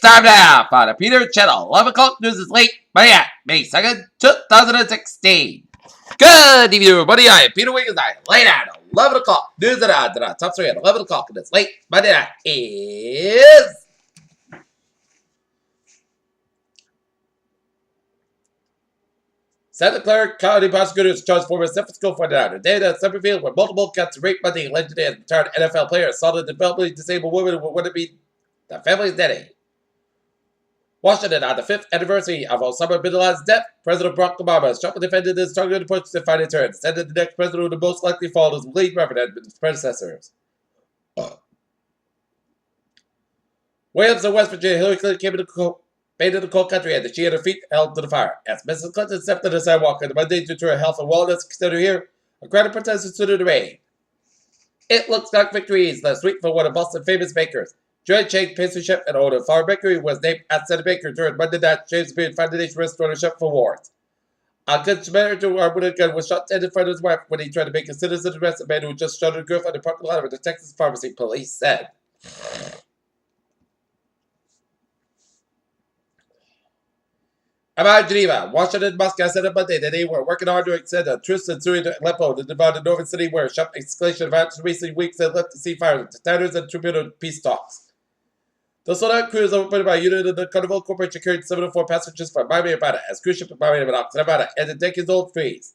time now for the Peter Channel 11 o'clock news is late, but yeah, May 2nd, 2016. Good evening, everybody. I am Peter Wiggins. I am late at 11 o'clock. News and odds and top 3 at 11 o'clock, and it's late. Monday night is Santa Clara County prosecutors charged former San Francisco 49er Dana Summerfield with multiple counts of rape Monday, alleged as retired NFL player assaulted a developmentally disabled woman who would be the family's nanny. Washington, on the 5th anniversary of Osama bin Laden's death, President Barack Obama sharply defended his targeted approach to fighting terror and said that the next president would most likely follow his lead reverend and his predecessors. Williams in West Virginia, Hillary Clinton came into the cold country and she had her feet held to the fire. As Mrs. Clinton stepped on the sidewalk on Monday due to her health and wellness considered here, a crowd of protesters stood in the rain. It looks like victory is last week for one of Boston's famous bakers. Joy Chang pastry chef and owner of Farm Bakery was named as Senate Baker during Monday night James Beard Foundation Restaurant Chef Awards. A good Samaritan gun was shot dead in front of his wife when he tried to make a citizen arrest a man who just shot a girlfriend in the parking lot of the Texas pharmacy, police said. About Geneva, Washington and Moscow said on Monday that they were working hard to extend a truce in Syria to Aleppo, the divided northern city where sharp escalation of violence in recent weeks had left to ceasefires to standards and tribunal peace talks. The Sodan cruise operated by a unit of the Carnival Corporation carried 704 passengers from Miami, Nevada, as cruise ship in Miami, Nevada, ended decades-old freeze.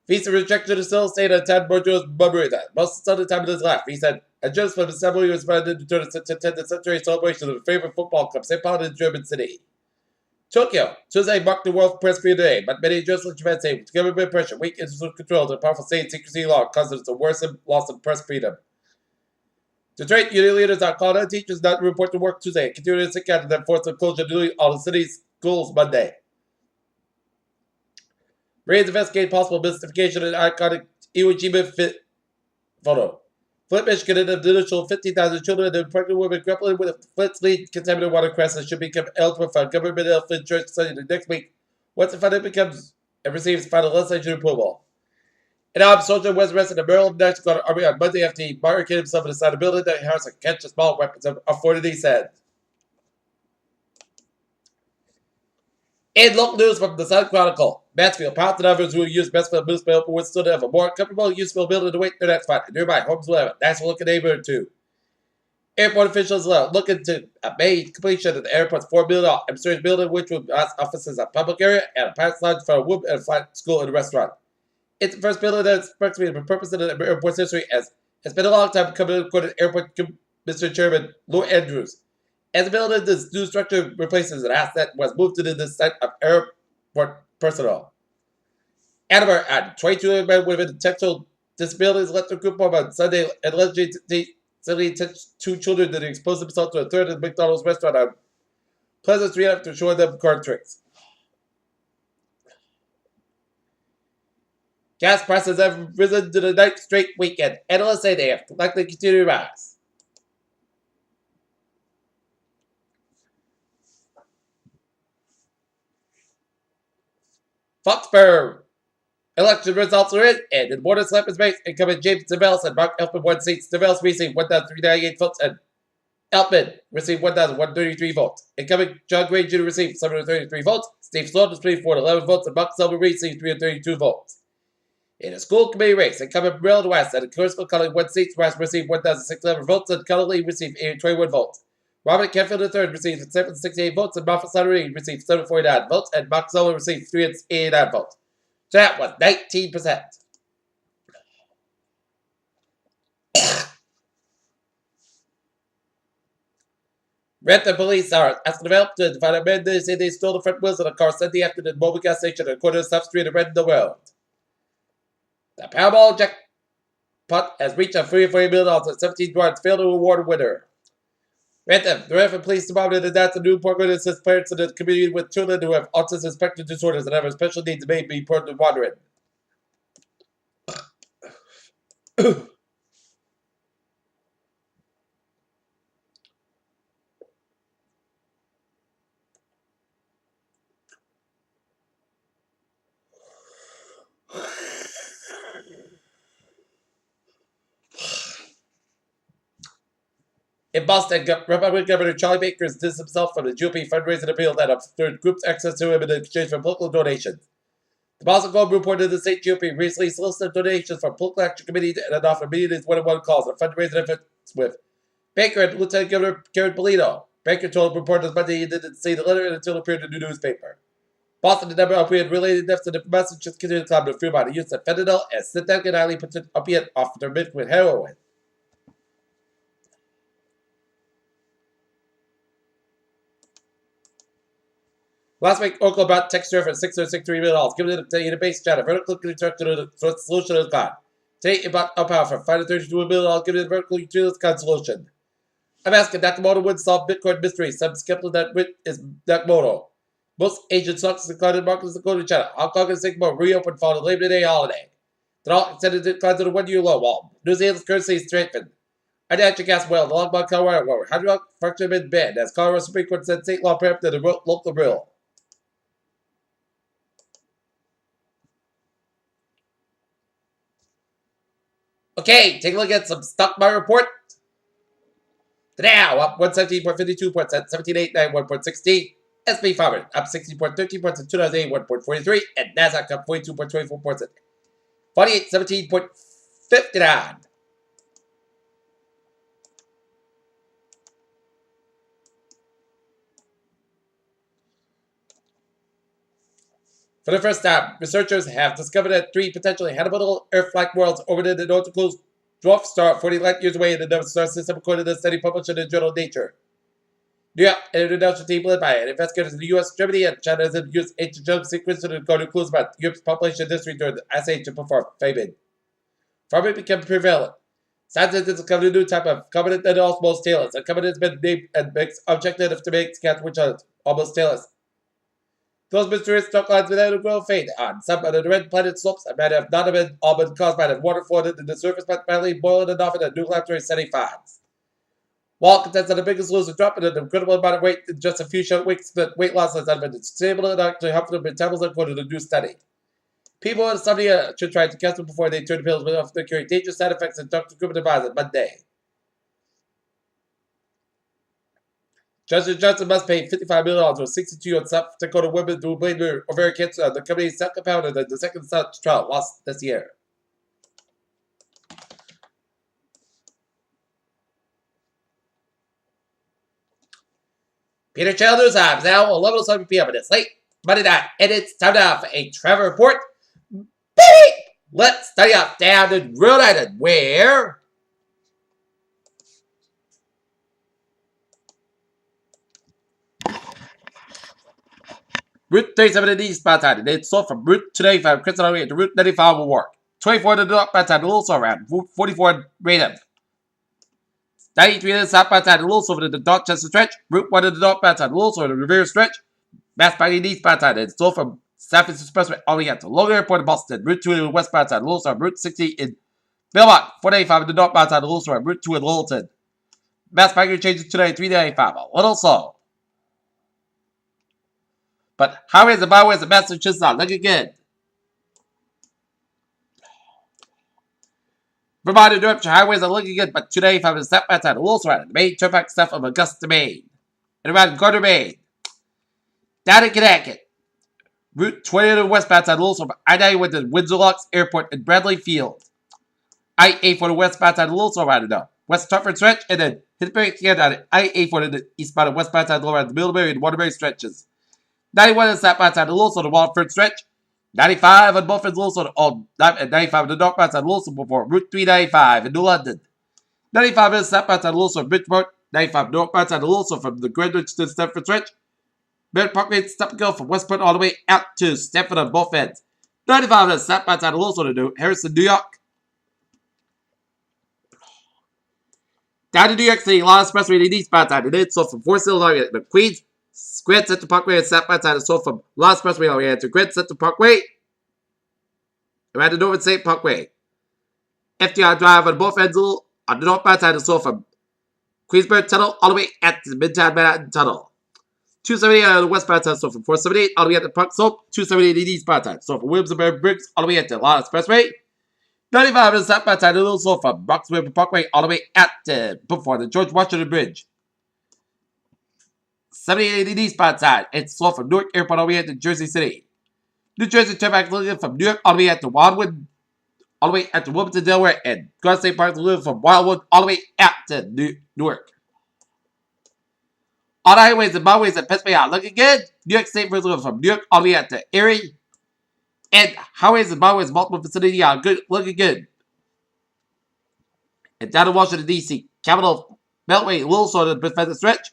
Visa rejection is still staying at Tad Borjo's Barbuda. Most of the time in his life, he said, and just from the assembly he was invited to attend the century celebration of the favorite football club, St. Paul in German city. Tokyo, Tuesday marked the World Press Freedom Day, but many journalists Japan say government pressure, weak institutional control, and powerful state secrecy law causes the worst loss of press freedom. Detroit union leaders are calling on teachers not to report to work Tuesday, continuing to seek out and then force the closure of nearly all the city's schools Monday. Marines investigate possible mystification in iconic Iwo Jima photo. Flint, Michigan, an initial 15,000 children and pregnant women grappling with Flint's lead contaminated water crisis should become eligible for government health insurance study the next week once the funding becomes and receives final legislation approval. An armed soldier was arrested in the Maryland National Guard Army on Monday after he barricaded himself inside a building that has a catch of small weapons of 40, he said. In local news from the Sun Chronicle, Mansfield, pilots and others who use Mansfield Municipal would still have a more comfortable, useful building to wait their next flight. Nearby homes will have a nice looking neighborhood too. Airport officials are looking to May completion of the airport's $4 billion administrative building, which will house offices, a public area, and a pilot's lounge for a whoop and a flight school and a restaurant. It's the first building that's approximately the purpose of the airport's history, as it's been a long time coming according to Airport Mr. Chairman Lou Andrews. As the building, this new structure replaces an asset was moved to the site of airport personnel. Andover and 22 men with intellectual disabilities left the group home on Sunday and allegedly touched 2 children that exposed themselves to a third at McDonald's restaurant on Pleasant Street after showing them card tricks. Gas prices have risen to the 9th straight weekend. Analysts say they have likely continue to rise. Foxborough election results are in, and in border slap is race, incumbent James DeVels and Mark Elfman won seats. DeVels received 1,398 votes, and Elfman received 1,133 votes. Incumbent John Gray Jr. received 733 votes. Steve Sloan received 411 votes, and Mark Silver received 332 votes. In a school committee race, incumbent Maryland West and Clarksville Cullen won seats. West received 1,611 votes, and Cullen Lee received 821 votes. Robert Canfield III received 768 votes, and Moffat Suttery received 749 votes, and Mark Zoller received 389 votes. So that was 19%. Renton police are asking for help to find a man they say they stole the front wheels of a car Sunday afternoon at the mobile gas station at the corner of South Street in Renton, the world. The Powerball jackpot has reached a $340 million and 17 drawings failed to award a winner. Renton, the Renton Police Department announced a new program that assists parents in the community with children who have autism spectrum disorders and have special needs may be prone to wandering. In Boston, Republican Governor Charlie Baker has distanced himself from the GOP fundraising appeal that obstructed groups' access to him in exchange for political donations. The Boston Globe reported the state GOP recently solicited donations from political action committee and offered meeting his one-on-one calls and fundraising efforts with Baker and Lieutenant Governor Karen Polito. Baker told reporters Monday he didn't see the letter until it appeared in the newspaper. Boston, the number of opiate-related deaths in the Massachusetts continued to climb to fear by the use of fentanyl and synthetic and highly potent opiate often mixed with heroin. Last week, Oracle bought Texture for $663 million, giving it a base chat. A vertical construction solution is gone. Today, it bought Uppower for $532 million, giving it a vertical utilities solution. I'm asking Nakamoto would solve Bitcoin mystery. Some skeptical that wit is Nakamoto. Most Asian stocks declined in markets according to China. Hong Kong and Singapore reopened following the Labor Day holiday. They're all extended declines to the 1 year low, while New Zealand's currency is strengthened. Our natural gas well, the Longmont Colorado River, hydroelectric function been banned as Colorado Supreme Court said state law preempted the local rule. Okay, take a look at some stock market report. Now, up 117.52 points at 17,891.16. S&P 500 up 60.13 points at 2,081.43. And NASDAQ up 42.24 points at 4817.59. For the first time, researchers have discovered that 3 potentially habitable Earth-like worlds orbited the north close dwarf star 40 light years away in the Never Star System, according to the study published in the journal Nature. New York, an international team led by investigators in the U.S., Germany, and China has used ancient genomic sequence to go to clues about Europe's population history during the Ice Age to perform famine. Farming became prevalent. Scientists discovered a new type of covenant that is almost tailless. A covenant has been named and makes objective to make cats which are almost tailless. Those mysterious stock lines without a grow fade on some of the red planet slopes and might have not been all been caused by the water flowing into the surface, but finally boiling enough in the new laboratory setting finds. Wall contends that the biggest loser dropping an incredible amount of weight in just a few short weeks, but weight loss has not been stable enough to help them metabolism, according to the new study. People in insomnia should try to catch them before they turn pills, but often carry dangerous side effects, and Dr. Cooper advised on Monday. Johnson Johnson must pay $55 million or $62 on South Dakota women who blamed ovarian cancer on the company's second compounded in the second such trial lost this year. Peter Childers time now 11:07 p.m. and it's late Monday night, and it's time now for a Trevor report. Baby, let's study up down in Rhode Island, where Route 37 in the eastbound side, and it's sold from Route 295 Crystal Highway to Route 95 will work. 24 in the northbound side, a little so around Route 44 in Raynham. 93 in the southbound side, a little so over the Dorchester stretch. Route 1 in the northbound side, a little so over the Revere stretch. Mass Pike in the eastbound side, and it's sold from San Francisco Expressway all the way out to Logan Airport in Boston. Route 2 in the westbound side, a little so on Route 60 in Belmont. 495 in the northbound side, a little so on Route 2 in Littleton. Mass Pike changes to 395, a little so. But highways and byways of Massachusetts are looking good. Vermont and New Hampshire highways are looking good, but 295 is southbound side, a little so around the Maine Turnpike south of Augusta, Maine. And around Gardner, Maine. Down in Connecticut. Route 20 on the westbound side, a little so from I-90 to Windsor Locks Airport and Bradley Field. I-8 for the westbound side, a little so around the West Hartford stretch, and then Pittsburgh again on I-8 for the eastbound and westbound side, around the Middlebury and Waterbury stretches. 91 on the southbound side, a little so the Waterford stretch. 95 on both ends, a little so on 95 on the northbound side, a little so before Route 395 in New London. 95 on the southbound side, a little so from Bridgeport. 95 northbound side, a little so from the Greenwich to the Stamford stretch. Merritt Parkway to Stop and Go from Westport all the way out to Stamford on both ends. 95 on the southbound side, a little so to Harrison, New York. Down to New York City, Long Expressway to the eastbound side, and then so from Forest Hill all the way to Queens. Grand Central Parkway and southbound side is sold from Long Expressway all the way to Grand Central Parkway. Around the Northern State Parkway. FDR Drive on both ends on the northbound side is sold from Queensborough Tunnel all the way at the Midtown Manhattan Tunnel. 278 on the westbound side, sold from 478 all the way at the Park Slope. 278 in the eastbound side, sold from Williamsburg Briggs all the way at the Long Expressway. 95 is south side, a little slow from Roxbury Parkway all the way at before the George Washington Bridge. 78 eastbound side, it's slow from Newark Airport all the way to Jersey City. New Jersey Turnpike looking from New York all the way at the Wildwood, all the way at the Wilmington, Delaware, and Garden State Park looking from Wildwood all the way at to Newark. On highways and byways at Pennsylvania looking good. New York State Bridge looking from New York all the way at to Erie. And highways and byways multiple vicinity are good, looking good. And down in Washington, D.C., Capitol Beltway, little sort of the stretch.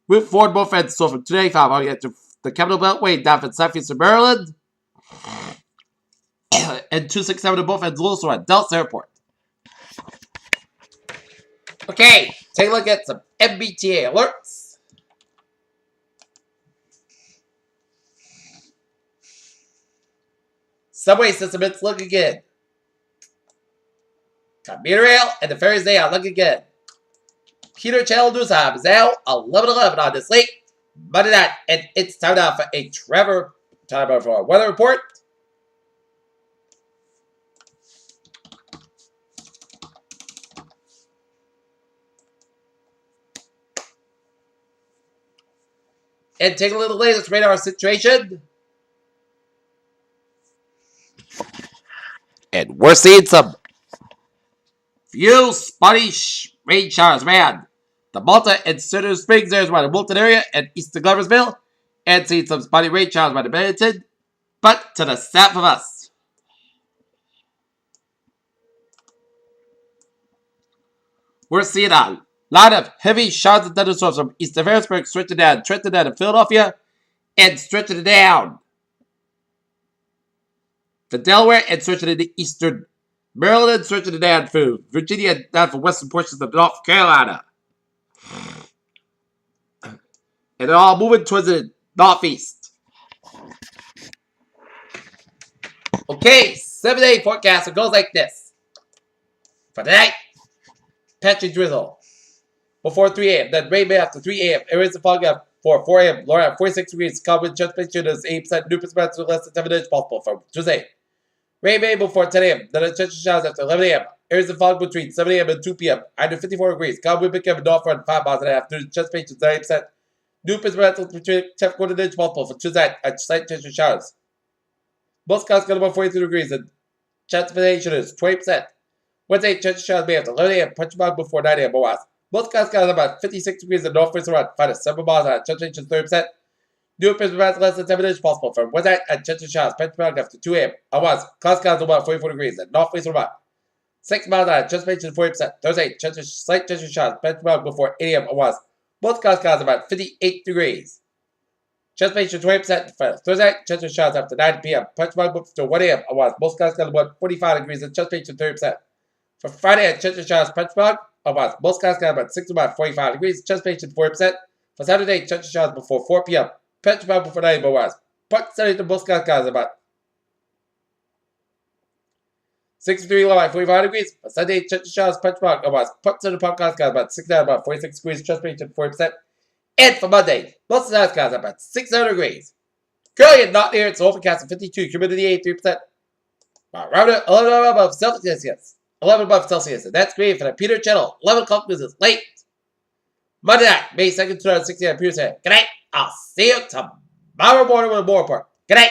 Route 4 both ends, so from 295 all the way to the Capitol Beltway down from Southeastern Maryland. And 267 to both ends, little sort at Dulles Airport. Okay, take a look at some MBTA alerts. Subway system, it's looking good. Commuter rail and the ferries, they are looking good. Peter Channel News Time is now 11:11 on this late Monday night, and it's time now for a time for a weather report. And take a look at the latest radar situation. And we're seeing some few spotty rain showers, man. The Malta and Cedar Springs areas by the Wilton area and east of Gloversville. And seeing some spotty rain showers by the Bennington. But to the south of us, we're seeing a lot of heavy showers and thunderstorms from east of Harrisburg, stretching down Trenton and Philadelphia, and stretching down the Delaware, and stretching into eastern Maryland, stretching down through Virginia, and down for western portions of North Carolina. And they're all moving towards the northeast. Okay, 7-day forecast. It goes like this. For tonight, patchy drizzle before 3 a.m. Then rain after 3 a.m. Areas of fog for 4 a.m. Lower at 46 degrees. Cold wind temperature is 8%. New percent less than 7 inches possible for Tuesday. Rain before 10 a.m. Then attention showers after 11 a.m. Areas of fog between 7 a.m. and 2 p.m. Under 54 degrees. Cold wind becoming north front 5 miles an hour. Afternoon temperature is 90%. New percent between 10 inches possible for Tuesday at slight temperature showers. Most skies going above 42 degrees and chance of precipitation is 20%. Wednesday, temperature showers may after 11 a.m. Punch mark before 9 a.m. Otherwise. Most skies going about 56 degrees and northwest around 5 to 7 miles an hour. Temperature is 30%. New percent less than 7 inches possible from Wednesday and temperature showers. Punch mark after 2 a.m. Otherwise, cloud skies about 44 degrees and northwest around 6 miles an hour. Temperature is 40%. Thursday, slight temperature showers. Punch mark before 8 a.m. Otherwise, most cloud skies about 58 degrees. Temperature 20% for Thursday, temperature showers after 9 p.m. Punch mark to 1 a.m. Otherwise, most skies got about 45 degrees and temperature 30%. For Friday, temperature showers punch mark. Otherwise, most skies got about 6 to about 45 degrees, temperature 40%. For Saturday, temperature showers before 4 p.m. Punch mark before 9 a.m. Otherwise, Saturday to most skies got about 63 low at 45 degrees. For Sunday, temperature showers punch mark. Otherwise, Saturday skies got about 6 down about 46 degrees, temperature 40%. And for Monday, most of the night skies are about 600 degrees. Currently and not near, it's overcast at 52, humidity 83%. Around it, 11 above Celsius. 11 above Celsius. And that's great for the Peter Channel. 11 o'clock business late. Monday night, May 2nd, 2016 on Peter Channel. Good night. I'll see you tomorrow morning with a more report. Good night.